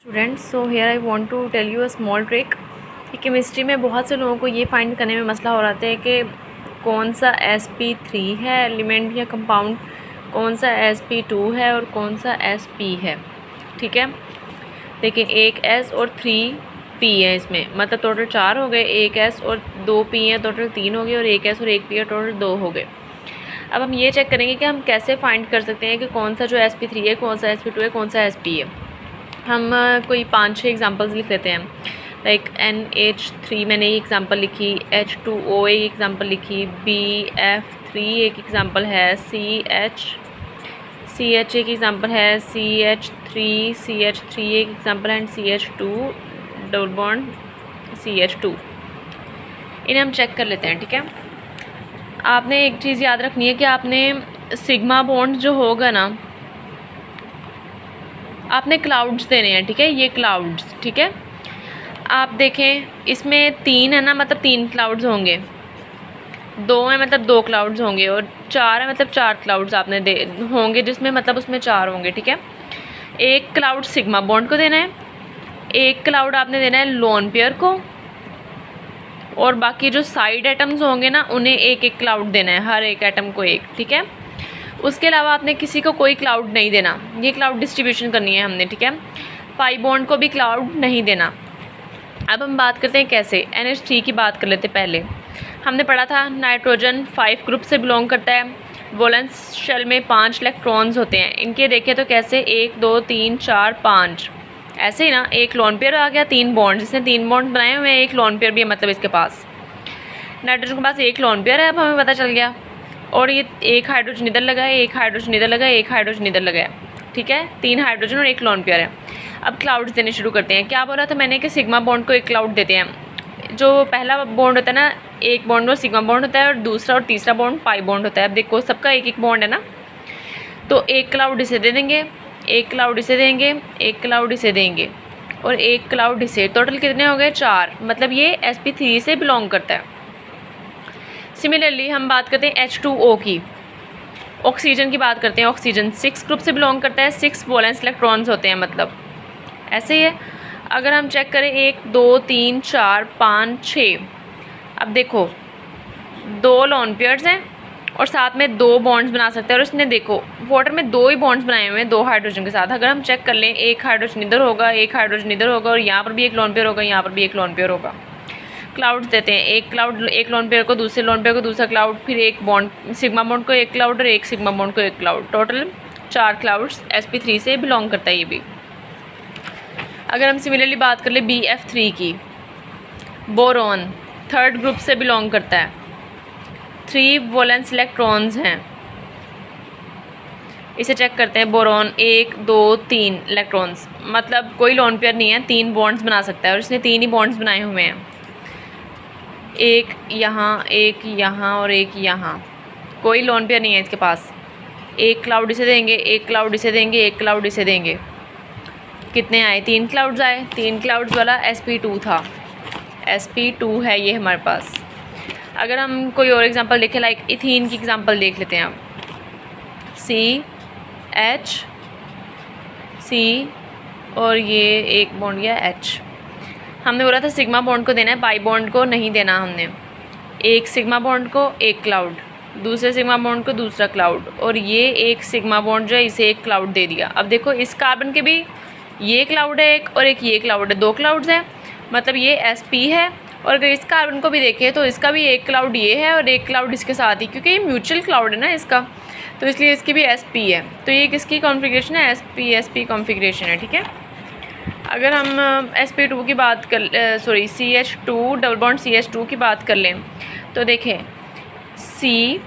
Students, so here I want to tell you a small trick कि chemistry में बहुत से लोगों को ये फाइंड करने में मसला हो रहा है कि कौन सा sp3 है एलिमेंट या कंपाउंड, कौन सा sp2 है और कौन सा sp है। ठीक है, देखिए एक s और 3p है इसमें, मतलब टोटल 4 हो गए। एक s और 2p है, टोटल 3 हो गए। और एक s और 1p है, टोटल 2 हो गए। अब हम ये चेक करेंगे कि हम कैसे फाइंड कर सकते हैं कि कौन सा जो sp3 है, कौन सा sp2 है, कौन सा sp है। हम कोई 5-6 एग्जांपल्स लिख लेते हैं। लाइक NH3 मैंने एक एग्जांपल लिखी, H2O एक एग्जांपल लिखी, BF3 एक एग्जांपल है, CH एक एग्जांपल है, CH3 एक एग्जांपल है, and CH2 double bond CH2। इन्हें हम चेक कर लेते हैं। ठीक है, आपने एक चीज़ याद रखनी है कि आपने सिग्मा बॉन्ड जो होगा ना, आपने क्लाउड्स देने हैं। ठीक है, ये क्लाउड्स, ठीक है, आप देखें इसमें 3 है ना, मतलब 3 क्लाउड्स होंगे। 2 है मतलब 2 क्लाउड्स होंगे, और 4 है मतलब 4 क्लाउड्स आपने दे होंगे, जिसमें मतलब उसमें 4 होंगे। ठीक है, एक क्लाउड सिग्मा बॉन्ड को देना है, एक क्लाउड आपने देना है लोन पेयर को, और बाकी जो साइड एटम्स होंगे ना उन्हें एक एक क्लाउड देना है, हर एक एटम को एक। ठीक है, उसके अलावा आपने किसी को कोई क्लाउड नहीं देना, ये क्लाउड डिस्ट्रीब्यूशन करनी है हमने। ठीक है, पाई बॉन्ड को भी क्लाउड नहीं देना। अब हम बात करते हैं कैसे। NH3 की बात कर लेते हैं। पहले हमने पढ़ा था नाइट्रोजन 5 ग्रुप से बिलोंग करता है। वोलेंस शेल में 5 इलेक्ट्रॉन्स होते हैं। इनके देखें तो कैसे 1 2 3 4 5 ऐसे ही ना, एक लोन पेयर आ गया, 3 बॉन्ड, जिसने 3 बॉन्ड बनाए हुए हैं, एक लोन पेयर भी है, मतलब इसके पास नाइट्रोजन के पास एक लोन पेयर है। अब हमें पता चल गया। और ये एक हाइड्रोजन इधर लगा है, एक हाइड्रोजन इधर लगा है, एक हाइड्रोजन इधर लगा है। ठीक है, 3 हाइड्रोजन और एक लोन पेयर है। अब क्लाउड्स देने शुरू करते हैं। क्या बोला था मैंने कि सिग्मा बॉन्ड को एक क्लाउड देते हैं। जो पहला बॉन्ड होता है ना, एक बॉन्ड वो सिग्मा बॉन्ड होता है, और दूसरा और तीसरा बॉन्ड पाई बॉन्ड होता है। अब देखो सबका एक एक बॉन्ड है ना, तो एक क्लाउड इसे दे देंगे, एक क्लाउड इसे देंगे, एक क्लाउड इसे देंगे, और एक क्लाउड इसे। टोटल कितने हो गए? 4। मतलब ये sp3 से बिलोंग करता है। सिमिलरली हम बात करते हैं H2O की, ऑक्सीजन की बात करते हैं। ऑक्सीजन 6 ग्रुप से बिलोंग करता है, 6 वैलेंस इलेक्ट्रॉन्स होते हैं, मतलब ऐसे ही है। अगर हम चेक करें 1 2 3 4 5 6, अब देखो 2 लोन पेयर्स हैं और साथ में 2 बॉन्ड्स बना सकते हैं। और इसने देखो वाटर में 2 ही बॉन्ड्स बनाए हुए हैं 2 हाइड्रोजन के साथ। अगर हम चेक कर लें, एक हाइड्रोजन इधर होगा, एक हाइड्रोजन इधर होगा, और यहाँ पर भी एक लोन पेयर होगा, यहाँ पर भी एक लोन पेयर होगा। क्लाउड्स देते हैं, एक क्लाउड एक लोन पेयर को, दूसरे लोन पेयर को दूसरा क्लाउड, फिर एक बॉन्ड सिग्मा बॉन्ड को एक क्लाउड, और एक सिग्मा बॉन्ड को एक क्लाउड। टोटल 4 क्लाउड्स sp3 से बिलोंग करता है ये भी। अगर हम सिमिलरली बात कर ले BF3 की, बोरॉन 3rd ग्रुप से बिलोंग करता है, 3 वैलेंस इलेक्ट्रॉन्स हैं। इसे चेक करते हैं। बोरॉन 1 2 3 इलेक्ट्रॉन्स, मतलब कोई लोन पेयर नहीं है, 3 बॉन्ड्स बना सकता है, और इसने 3 ही बॉन्ड्स बनाए हुए हैं, एक यहाँ और एक यहाँ। कोई लोन पेयर नहीं है इसके पास। एक क्लाउड इसे देंगे, एक क्लाउड इसे देंगे, एक क्लाउड इसे देंगे। कितने आए? 3 क्लाउड्स आए। 3 क्लाउड्स वाला sp2 था, sp2 है ये हमारे पास। अगर हम कोई और एग्जांपल देखें, लाइक इथीन की एग्जांपल देख लेते हैं हम। C और ये एक बॉन्ड गया H। हमने बोला था सिग्मा बॉन्ड को देना है, पाई बॉन्ड को नहीं देना हमने। एक सिग्मा बॉन्ड को एक क्लाउड, दूसरे सिग्मा बॉन्ड को दूसरा क्लाउड, और ये एक सिग्मा बॉन्ड जो है इसे एक क्लाउड दे दिया। अब देखो इस कार्बन के भी ये क्लाउड है एक, और एक ये क्लाउड है, 2 क्लाउड्स हैं, मतलब ये sp है। और अगर इस कार्बन को भी देखें तो इसका भी एक क्लाउड ये है और एक क्लाउड इसके साथ ही, क्योंकि ये म्यूचुअल क्लाउड है ना इसका, तो इसलिए इसकी भी sp है। तो ये किसकी कॉन्फ़िगरेशन है? sp कॉन्फ़िगरेशन है। ठीक है, अगर हम sp2 की बात कर CH2 डबल बॉन्ड CH2 की बात कर लें, तो देखें CH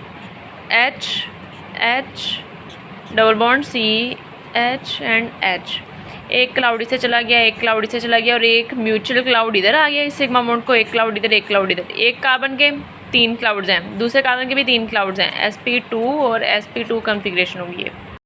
double bond CH and H। एक क्लाउड इसे चला गया, एक क्लाउड इसे चला गया, और एक म्यूचुअल क्लाउड इधर आ गया इस सिग्मा बॉन्ड को, एक क्लाउड इधर, एक क्लाउड इधर। एक कार्बन के 3 क्लाउड्स हैं, दूसरे कार्बन के भी 3 क्लाउड्स हैं, sp2 और sp2 कॉन्फ़िगरेशन होगी ये।